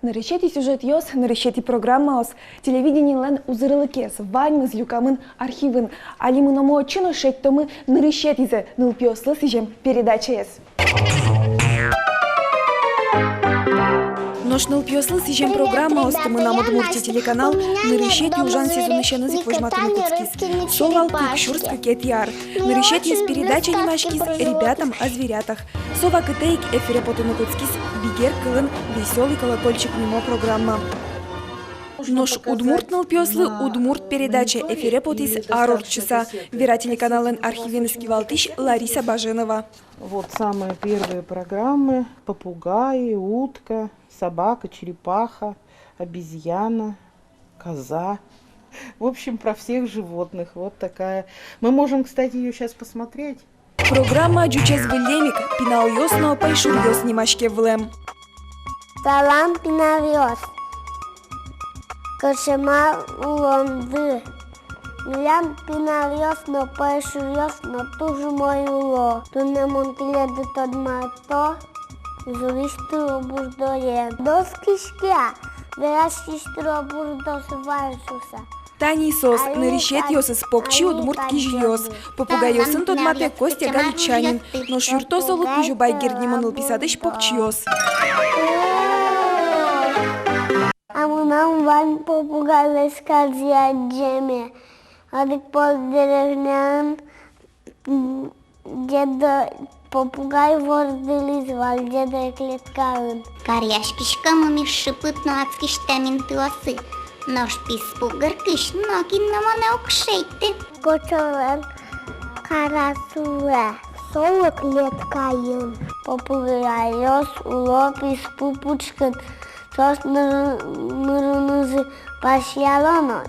Наречети сюжет йос, наречети программа ос. Телевидение лен узырылыкес, ваньмы с люкамын архивын. Али мы намо чино шеттомы наречетизе, нылпёслы сижем передача ес. Нож нылпёслы сижем программа ос, мы нам Удмуртия телеканал, наречети ужан сезон еще назык вожматыны куцкис. Совал кук шурст какет яр. Наречети с передача немашкис ребятам о зверятах. Сова кытейк эфире потону куцкис. Бигер кылын веселый колокольчик мимо программа. Нож Удмурт нылпёслы, Удмурт передача эфире потис Арор часа. Вера телеканален архивинский валтыш Лариса Баженова. Вот самые первые программы: попугаи, утка, собака, черепаха, обезьяна, коза. В общем, про всех животных. Вот такая. Мы можем, кстати, ее сейчас посмотреть. Программа «Джучез Вильемик» пинал йосно пайшур йос немашке влем. Салам пинал йос. Кошема улонды. Милям пинал йос, но пайшур йос, но тужу мой уло. Туне монтиледы тод мато, зулисту обурдоє. Доскишкя, верашкишту обурдос вайшуса. Тани сос, наречет йос из покчи Удмурт кижьос. Попугай йосын тот мате Костя Галичанин. Но шюрто солу кужу байгерднимон писадыш покчиос. А мы нам вань попугай лескальзия джеме. Адик поддеревнян деда попугай вордили звал деда клеткаын. Каряшкишка мами шипытно адскиштамин тыосы. Нож писпугыркыш, ногин намане окшейте. Кочовен карасуе. Соло клеткаын. Попугай йос уло писпупучкын. Сос нырынызы пашьялоно,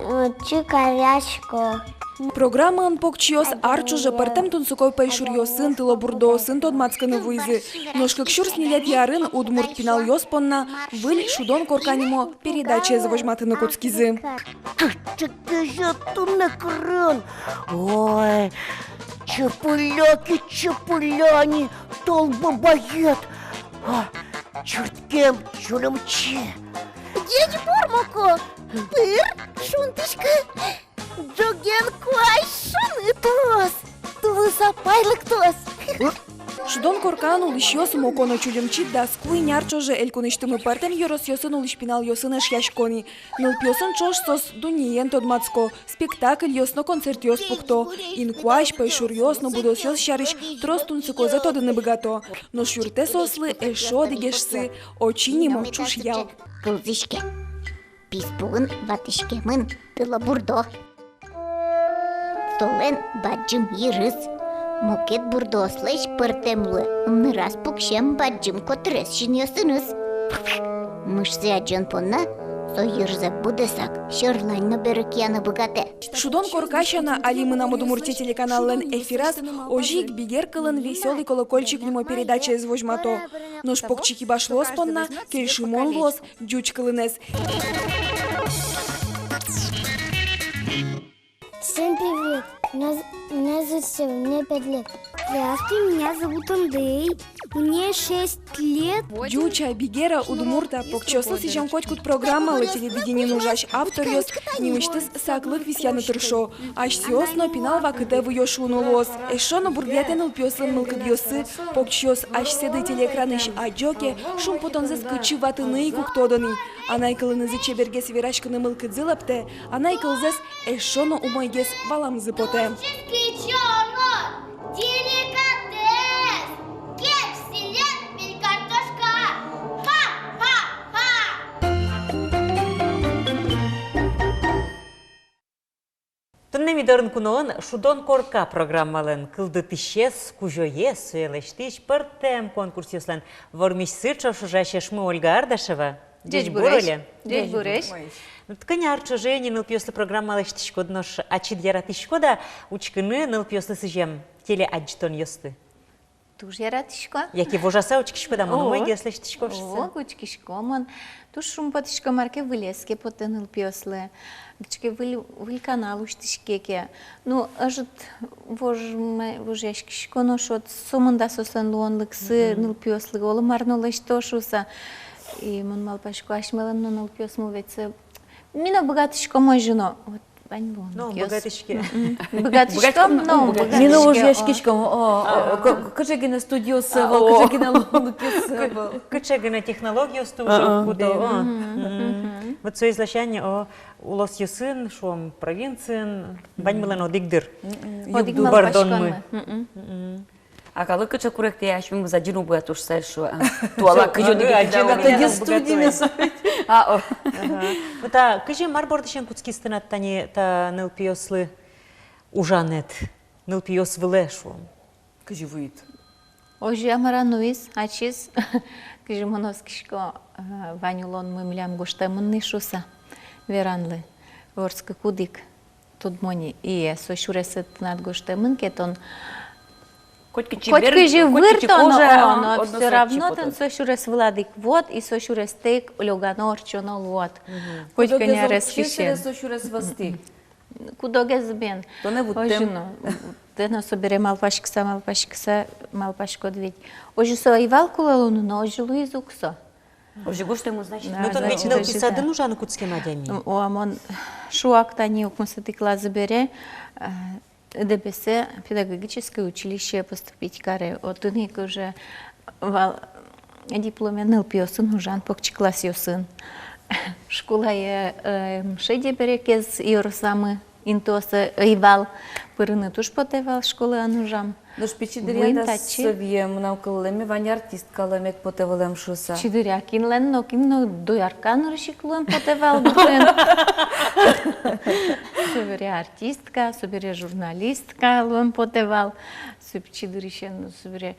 чи каряшко. Программа он покчиос арчуже партем тунсукой пайшур йосын тыло бурдо сын тод мацканы вуйзы. Нож как шур снилет ярын Удмурт пинал йос понна выль шудон корканимо передача завожматыны куцкизы. Ой, чепуляки, чепуляни, толбобоед. Чурткем, чулемче. Дядь Бурмако, пыр, шунтышка, джоген куайшон и тос, тулысапайлык тос. Шудон коркан улыш йос моконо чулемчи даску и нярчоже элькуныштымы партем йорос йосын улыш пинал йосын эш яшкони. Нылпьосын чош сос дуниен тод мацко. Спектакль йосно концерт йос пукто. Инкуаш пайшур йосно будос йос шарыш трос тунцыко за тодыны богато. Но шюрте сослы эшо дигешсы. Очинимо чуш ял. Кылзышке, писпугын ватышке мын тыла бурдо. Солен баджым йырыз. Мукет бурдослыш пыртемлы, нырас пукшем баджым котрес шиньосыныз. Мышсы аджон понна, сойырза будесак, шырланьно берекяны богате. Шудон коркашана алимы нам Удмуртия телеканалын эфираз ожик бигер кылын веселый колокольчик мимо передача из вожмато. Нож покчики башлос понна, кельшимон лос, дюч кылынес. Всем привет! Меня зовут Сева, мне 5 лет. Здравствуйте, меня зовут Андрей. Мне 6 лет. Дюча, бигера, Удмурта, покчослы сижем котькут программа на телевидении нужаш автор йос, немыштыс саклык висяны тыршо. Аш сиосно пинал вакыте в йошуну лос. Эшоно бургетен ылпёслын мылкыд йосы, покчос аш седы телеэкраныш аджоке, шум потонзес кычы ватыны и куктоданы. Анайкылынызы чебергес верашканы мылкыд зылапте, анайкылзес эшоно умойгес валамзы поте. Деликатес! Кекселен бель картошка! Ха-ха-ха! Туннеми дарын куноон шудон корка программалын кылды тишес, кужое, суелештиш, пыртем конкурс yoslан. Вормиш сырчо шужашешмы Ольга Ардашева. Дядь Буреш. Дядь Буреш. Ткани арчоже не нылпьёслы программалыш тишкоднош, ачид яра тишкода, учкыны нылпьёслы сыжем теле аджитон йосты. туж яратышко. Які вожаса очкішко да мону мой деслеш тишко О, шса. кучкишко, мон. Туж шумпатышко марке вылезке потеныл пёсле. Гчке выльканал уштышкеке. Ну, ажыт вожяшкишко, но шот сомында сосан луонлыксы ныл пёслы олы марнулыш тошуса. И мон малпашко ашмелан ныл пёс мулвеце. Мина богатышко мой жено. Вот бань луон. Ну, богатышке. Богатышко, но богатышке. Мина уж яшкишком, кажи гена студиосы, кажи гена лункисы. Кычегына технология стужу кудо. Вот со излащание о улос юсын, шуам провинциен, баньмылан одигдыр. Одиг Бардонмы. А калы кыча куректе яшмим за джину буя туш сайшу. Туала кычо диги Тоді студіми Та кыжы мар бордышен куцкистынат тани та нылпиослы ужанет. Нылпиос выле шуам. Кажи вийт. Ожи амарануис, ачис, кажи моноскишко ванюлон мымлям гоштемынны шуса. Веранлы, ворска кудик, тут мони. И сошуресет над гоштемын кетон. Хоть кажи выртон, но все равно тон сошурес владик вот и сошурес тек лёганор чонол вот. Хоть коня раскишен. Сошурес васти. Кудо гезбен. То не будем. Тено собере малпашко двить. Ожи со ивал кулалуну, но ожи Луизу ксо. Ожи гоштему значит. Ну то ведь нылписадын ужаны куцке мадями. О, амон шуак тани окмусатыкла забере. ДПС педагогическое училище поступить каре. От них уже дипломе нылпиосын ужан покчиклас йосын. Школа е шеде берекез йорсамы интоса ивал. Пырыны туш потевал школы анужам. Но шпичидыряда совьем наукаллеми вань артисткалемек потевалем шуса. Чидырякин лен, но кино дояркан рышиклуем потевал. Собере артистка, собере журналистка луем потевал. Чидырищен, собере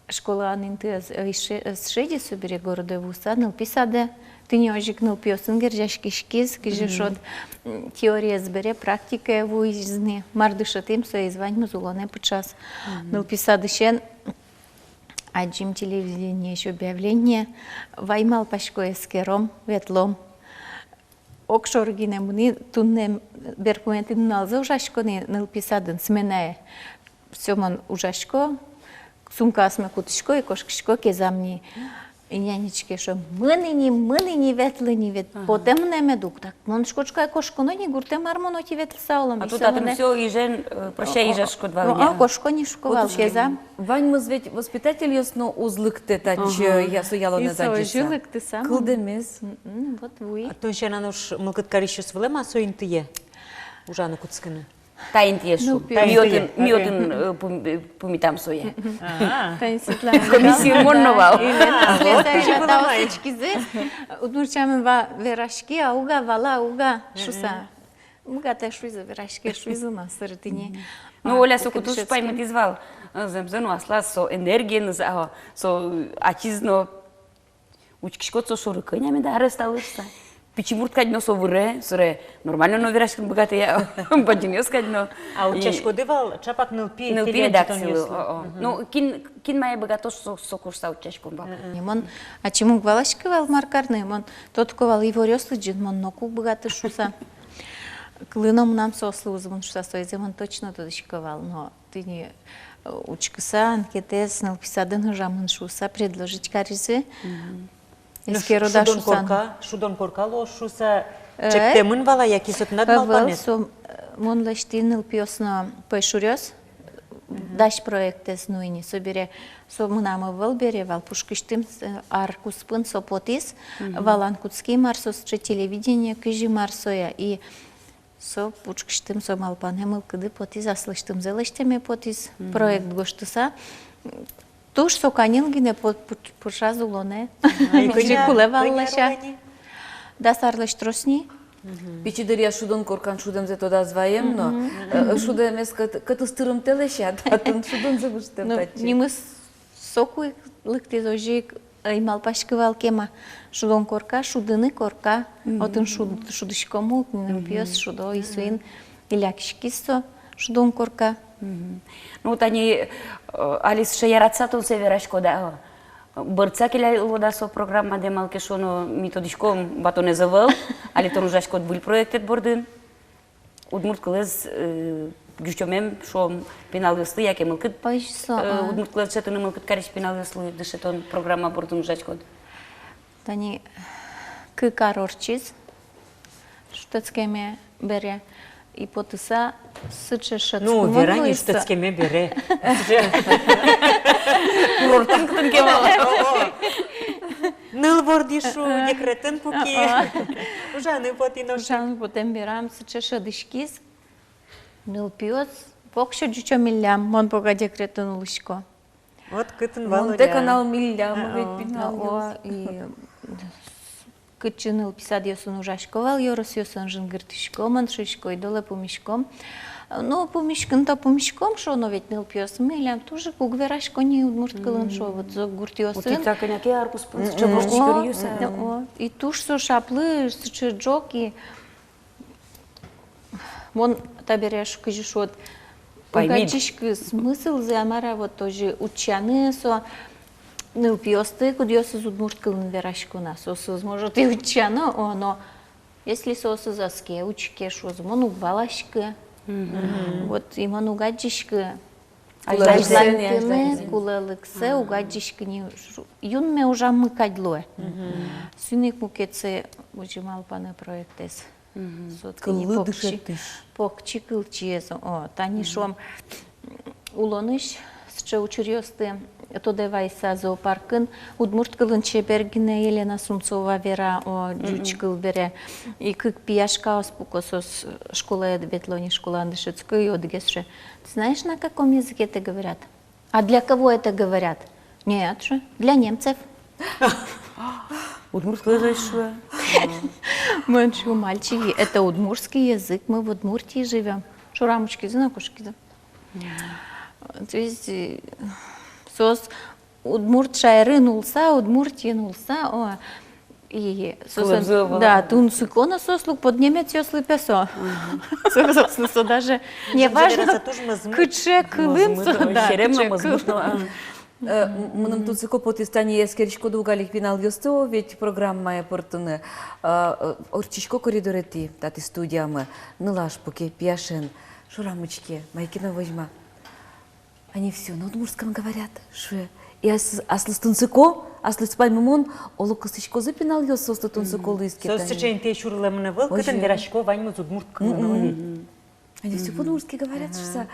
школа анинты с шеди собере города вуса, нылписаде. Ты не ожикнул пьесен гержашкишкиз, кижешот теория збере, практика вуизни. Мардышатым соизвань музулоне подчас. Нылписадышен аджим телевидение еще объявление. Ваймал пашко эскером, ветлом. Окшоргине муни тунне беркументы налза ужашконе нылписадын сменае. Все мон ужашко, сумка асме кутышко и кошкишко кезамни. И нянечки, що милині ветлині від потемне медук. Так, мон шкочка кошко, но не гурте мармоно ті ветл саулам. А тут атом все іжен, прощай іжашко два дня. А кошко не шковал, кезам. Вань мызвет воспитатель ясно узлыкты тач я сояло не задиса. И жилык ты сам. Кылдемес. Вот вы. А то ще на нуш мылкыткарищу свелема соинтые. Ужаны куцкыны. Таин тieшу. Миотын пумитам соя. Комиссию монновал. Следующая таосечкизе. Удмурчамен верашки, а уга вала, уга шуса. Уга те шуиза верашки, шуиза на съртине. Ну, Оля, соко туш паймет извал. Земзену асла со енергиен, со ачизно. Учкишкот со шорыкынями да аресталышса. Почему кадно совре, соре нормально но вераш богатый я поднес кадно. А учашко дывал чапак нылпи редакцию. Ну кин мая богато сокурса учашко ба. Мон а чему гвалашкывал маркарный мон тот ковал его рёслы джин мон ноку богатый шуса. Клыном нам сослуз мон шуса соизе мон точно тодышковал, но ты не учкса анкетес нылписадын жамын шуса предложить каризе. Шудон коркало шуса чектемын вала яки сотнад малпанет. Мон лештинил пьосно пешурёс. Даш проектес нуини собере со мынамы вал бере вал пушкиштим аркуспын сопотис валан куцки марсос телевидение кыжи марсоя и со пушкиштим со малпанемыл кыды потис аслыштым зелештеме потис проект гоштуса. Туш соканилгине по шазулоне. Кыжи кулеваллаша. Да сарлыш тросни. Пичидерия шудон коркан шудем зе тода зваем, но шудем ес като стырым телешат, а тон шудон зе гуштем тачи. Нимы соку лыкти зожик имал пашкывал кема шудон корка, шудыны корка, отын шудышкому, пьес шудо и суин илякишкисо шудон корка. Ну, вот они, Алис Шаяратса, то се верашко, да. Бърца келя лода со програма де малке шоно методичком батоне завъл, али то нужашко был проектет борден. Удмурт кълъз гючомем шом пенал ясли, яке мълкът. Удмурт кълъз чето не мълкът кариш пенал ясли, дъшетон програма борден нужашко. Тани къкар орчиз, штъцке ме бере. И потъса съче шъцко. Ну, верани штъцке ме бере. Курортън кемала. Нъл бордишу, некретън поки. Ужаны потино. Ужаны потем берам съче шадышкиз. Нъл пиоц. Покшо джучо милям, мон пога декретън лъшко. Вот кътън валоля. Монте канал милям, ведь пинал. И кычыныл писадиосын ужашковал, yorosyosun жынгыртышко, маншышко и доле помишком. Но помишком, шо, но ведь ныл пьёс мылям, тоже кугверашко не удмурткалын шо, вот за гуртиосын. Вот и так коняки аркус пылс, чё гуртиш курьюса. И туш со шаплы, сычы джоки. Вон табереш кыжишот. Поймичишка смысл за амара вот тоже учаны со. Ныл пьёсты, кудиосы з удмурткалын верашко нас. Осыз может и учано, но если сосы заске, учке шо, змону балашка. Вот иману гаджишка. Кулалыксыны, кулалыксы, угаджишка не... Юн ме ужам мыкадло. Сюник мукеце ужимал паны проектес. Кылы дышетыш. Покчи кылчиез. Тани шом улоныш, сче учурьёсты. То девайса зоопаркын, удмурткалын чебергине Елена Сумцова вера о джучкал бере. И как пияшка успокосос школа Ветлони, школа Андышецкая, и одгесше. Ты знаешь, на каком языке это говорят? А для кого это говорят? Нет же, для немцев. Удмурткалын зайшуя. Мальчики, это удмуртский язык, мы в Удмуртии живем. Шурамочки, знакушки. То есть... Сос удмурт шайрын улса, удмуртин улса, и да, тун сыкона сослук под немец ёслы песо. Сослы даже не важно, кыче кылым со, да, Мыным тут сыко потистани ескеричко дугалик пинал ёсто, ведь программа портуны. Орчичко коридорети, тати студиямы, нылаш поке пьяшен, шурамочки, майкина возьма. Они все на удмуртском говорят, что и аслы стунцыко, аслы спаймымон, олу кысычко запинал ёс состы тунцыко лыскет. Сосычен те шурлымны был, кытын верашко ваньмыз удмурткалын. Они все по-удмуртски говорят, что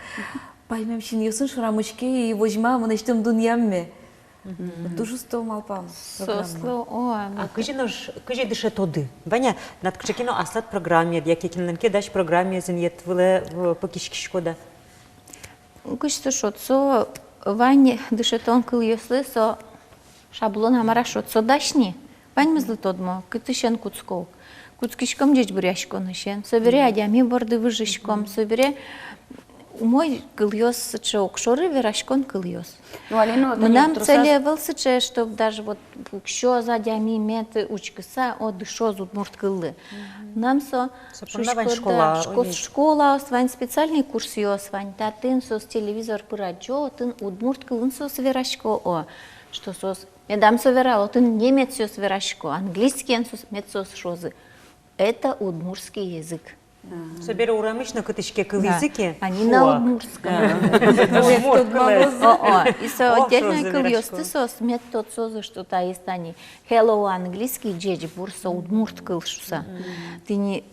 поймем чин ёсын шурамочки и возьма мы начнем дуньямме. Дуже сто малпам. Сосло, а кыжи дыше тоды. Ваня, над кычекино аслат программе, яке кинленке даш программе зеньет выле покишкишкода. Кышты шотсо вань дышетон кыл ёслы со шаблон амара шотсо дашни. Вань мызлы тодмо, кытышен куцков. Куцкишком жеч буряшко нышен. Собере адями борды выжишком, собере умой кыл ёс сыче окшоры верашкон кыл ёс. Нам целевал сыче, чтоб даже вот букшо за адями меты учкыса о дышо зудмурт кылы. Нам со школа освань специальный курс освань, та тын сос телевизор пыраджо, тын удмурт кылын сос верашко о, что сос медам соверало, тын немец сос верашко, английский сос медсос шозы. Это удмуртский язык. Собери урамышно кытышке кыл языки. Они на удмуртском. И со отдельно кыл ёсты сос метод созы, что та есть они. Hello английский джеч бурса удмурт кыл шуса. Ты не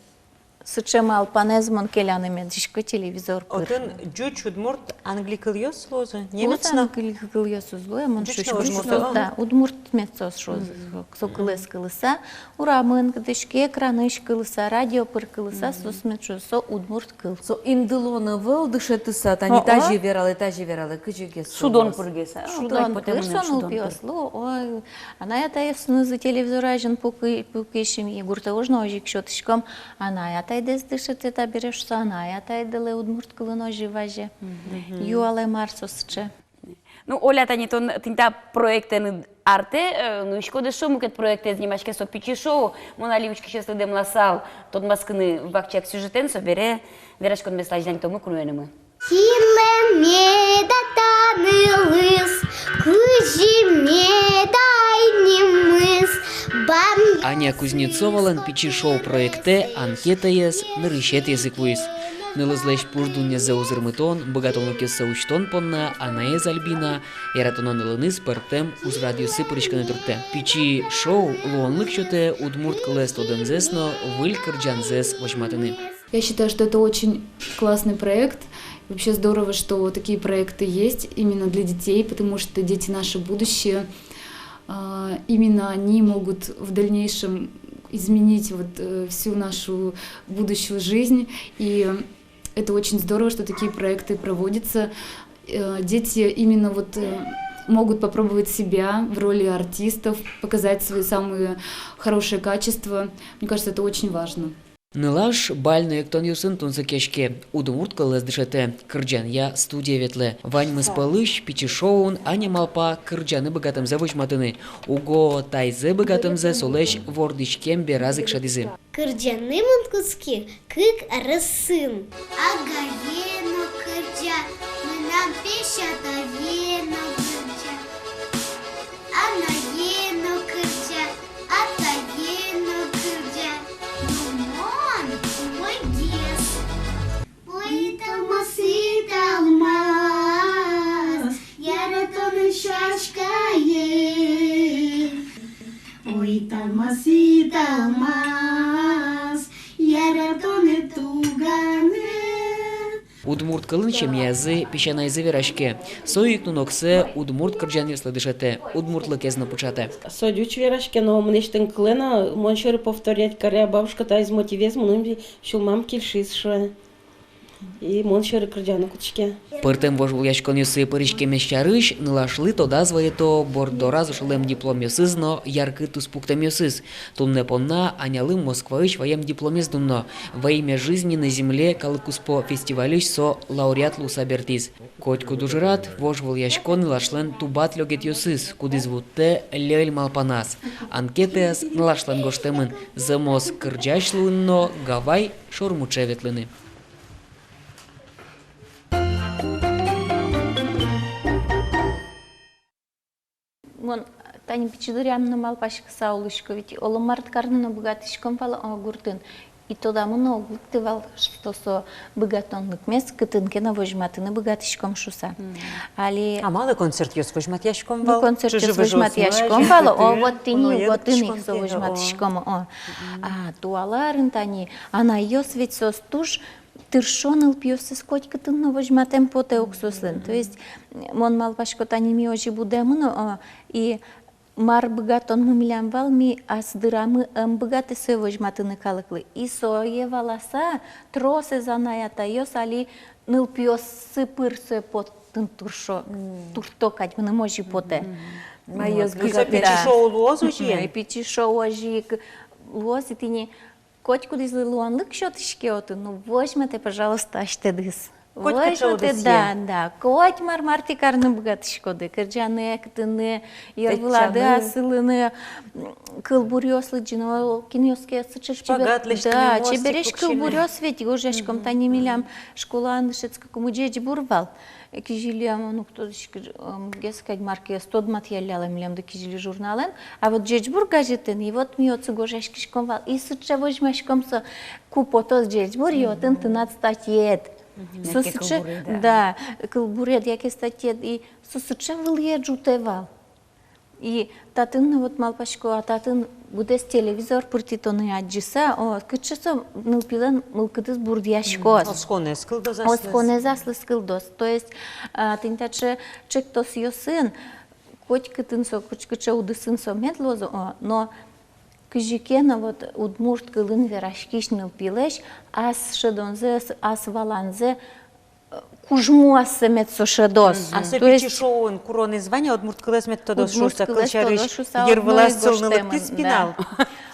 сычемал панезмон келяны медишко телевизор пыр. Отын джуч удмурт англи кыл ёс лозы. Немецно англи кыл ёс узло, мон шушко. Да, удмурт метсос шозы. Со кылыс кылыса, урамын кыдышке экраныш кылыса, радио пыр кылыса, сос метшо со удмурт кыл. Со индылоны выл дышетыса, тани тажи вералы, кыжыге. Шудон пыргеса. Шудон пыргеса, пьёсло. Ой, она это ясно за телевизоражен пукишим, и гуртовожно ожик шотышком, она это дес дышет это берешь сана, это деле удмурт кылыно живаже. Юале марсосче. Ну, Оля, тани тон тинта проектен арте, ну ишко де шо мукет проекте знимашке со пичи шоу, мона ливички ще следем ласал, тот маскыны вакчак сюжетен собере, верашкон меслаждан тому круенемы. Хиле медатанылыс, кыжи медайнимыс, бам. Аня Кузнецовалан пичи шоу проекте анкета ес нырышет язык вуис. Нылызлэш пуждуння за узырмытон, богатонлыке саучтон понна, анаез альбина, яратонон ылыныз партем уз радиосы пырышканы турте. Пичи шоу луонлык чоте удмурт кылес тодензесно выль кырджанзес вожматыны. Я считаю, что это очень классный проект. Вообще здорово, что такие проекты есть именно для детей, потому что дети наше будущее. Именно они могут в дальнейшем изменить всю нашу будущую жизнь. И это очень здорово, что такие проекты проводятся. Дети именно могут попробовать себя в роли артистов, показать свои самые хорошие качества. Мне кажется, это очень важно. Нылаш бальный эктонюсын тунсы кешке. Удмурт кылыз дышете. Кырджан я студия ветле. Вань мы спалыш, пичи шоун, аня малпа кырджаны богатымзе вышматыны. Уго тайзе богатымзе солеш вордышкем беразык шадизы. Кырджаны мункуски, кык арысын. Агаено кырджа, мынам пешатаено кырджа. Анаено кырджа, атаено кырджа. Ой, талмаз, яратонын шашкае. Ой, талмаз, яратонын тугане. Удмурт кылын чемьязы песчанайзы верашке. Союк нуноксе удмурт кырджан верслы дышете. Удмуртлы кезно пучате. Содюч верашке, но мнештен клена, моншеры повторять коря бабушка та из мотивез, мнем шулмам кильшис шо. И моншеры кырджаны кучке. Пыртем вожвул яшкон юсы пырышке мещарыш, нылашлы тода зваето бордоразу шулем диплом юсызно, яркы туспуктем юсыз. Тунне понна анялым Москваыш воем диплом юздунно. Во имя жизни на земле калыкуспо фестивалюш со лауреат лусабертиз. Котьку дужрат вожвул яшкон нылашлен тубат лёгет юсыз, куды звутте лёль малпанас. Анкетеас нылашлен гоштемын, замос кырджашлуынно гавай шормучеветлыны. Мон тани пичидурям на малпашка саулышко, ведь оломарт карнано богатышком пала огуртын. И тогда много глыктывал, что со богатонлык мест кытынке на вожматыны богатышком шуса. Али... А мало концерт ёс вожматяшком вал? Концерт ёс вожматяшком вал, о вот ты не, вот ты не со вожматышком. А туаларын тани, она ёс ведь сос туш, тыршоныл пьёсы скотька тынно вожматем поте уксуслын. То есть, мон малпашко тани ми ожи будемыно, и мар богатон мы милям вал ми асдырамы богаты сой вожматыны калыклы. И сое валаса тросы занаята ёс али ныл пьёсы пырсы под тын туршо, туртокать мы не можем поте. Майос богаты шоу лозу же? Пичи шоу ожи лози тини. Котьку дизли луанлык шотышке оты, ну возьмете, пожалуйста, аштедыс. Возьмете, да. Коть мармарти карны богатышкоды, кырджаны эктыны, ервлады асылыны, кылбурёслы джино, кинёске сычыш да, чебереш кылбурёс ведь, гожешком тани милям школаны шецка кому джедж бурвал. Кижилям, ну кто гескать марки стод материала милям да кижили журнален, а вот джеджбур газетен, и вот миоцы гожешкишком вал, и сыча возьмешком со купотос джеджбур, и вот интенат статьет. Сосыча, да, кылбурет, яке статьет, и сосыча вылье джутевал. И татын вот малпашко, а татын будес телевизор пыртитоны аджиса, о, кычесо нылпилен мылкытыз бурдияшкос. Осконе скылдос аслес. Осконе заслес скылдос. То есть, тынтаче чектос йосын, коть кытынсо, кычкыче удысынсо медлозо, но кыжикена вот удмурт кылын верашкиш нылпилеш, ас шедонзе, ас валанзе, кужму асемет сошедос. А сепичи шоуын куроны звания удмурт кылес методос шуса, кылчарыш ервылас цылнылык спинал.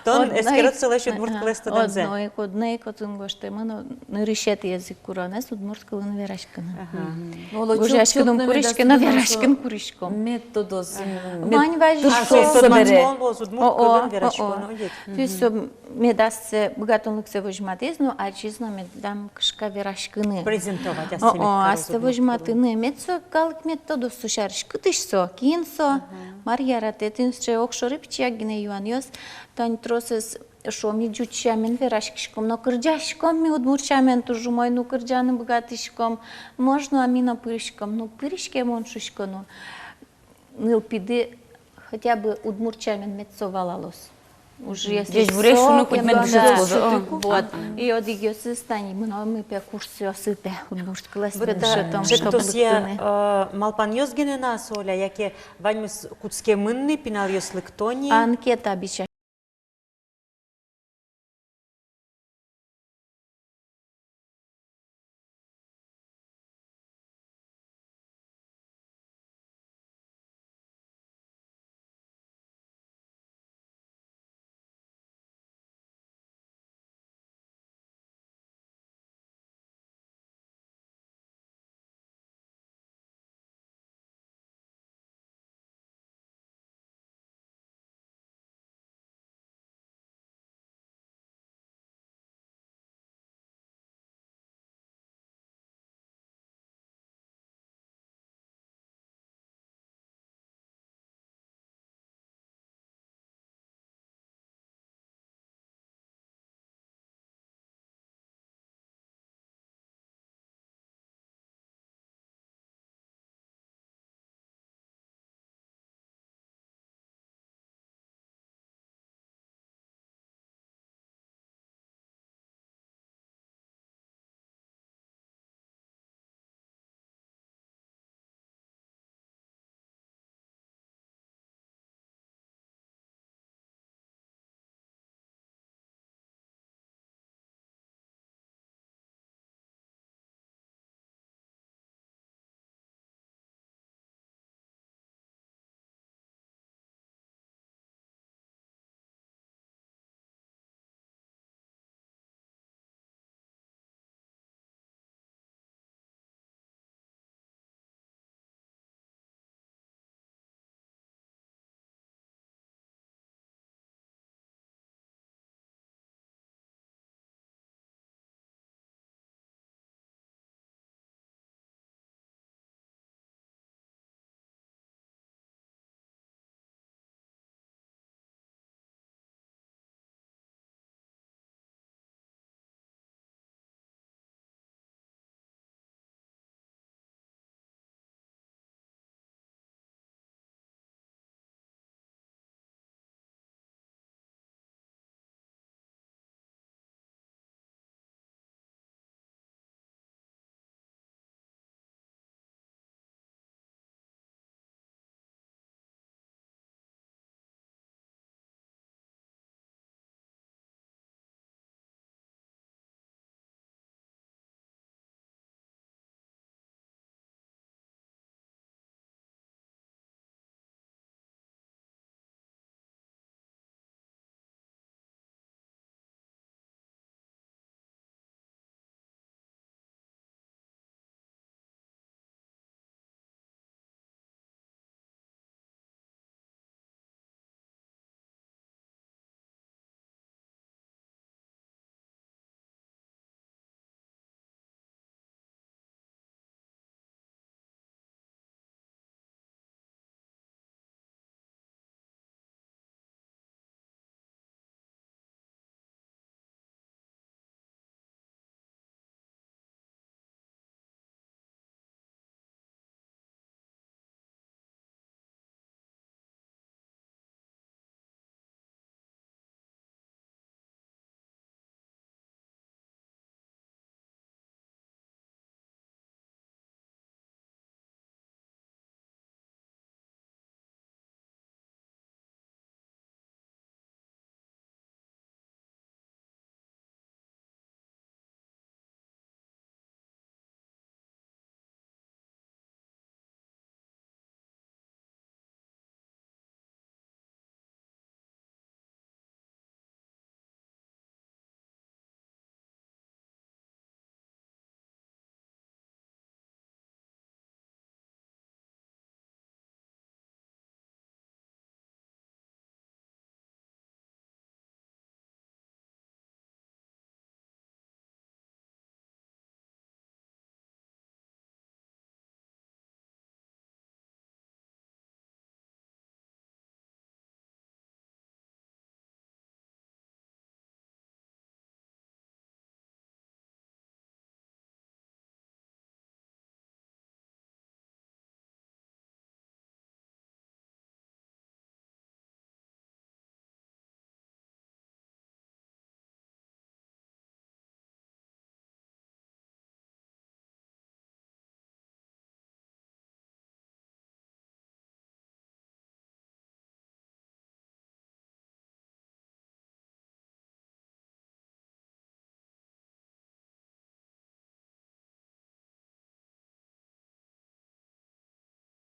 Тон ескерот селеш удмурт клестадан зе. Одной котун гоштемано нырышет язык куранес удмурт кылын верашканы. Гужашканым куришкана верашкан куришком. Методос. Мань важно. Тюсо медасце богатонлыксе вожматез, но ачизно медам кышка верашканы. Презентовать асте вожматыны мецо калык методос сушарышкы тышсо, кинсо. Марья ратетинсче окшоры пичагине юаньос, тань тросес шоми джучамен верашкишком, но кырджашком ми удмурчамен тужу мой, ну кырджаны богатышком, можно амина пырышком, ну пырышке моншушкону. Нылпиды хотя бы удмурчамен мецовалалос. Уже если здесь в решенную хоть вот. И от ее состояния мы по курсу осыпе удмурт класс бедшетом. Что я малпаньос генена соля, яке ваньмус кутске мынны пинал ёслыктони. Анкета обещает.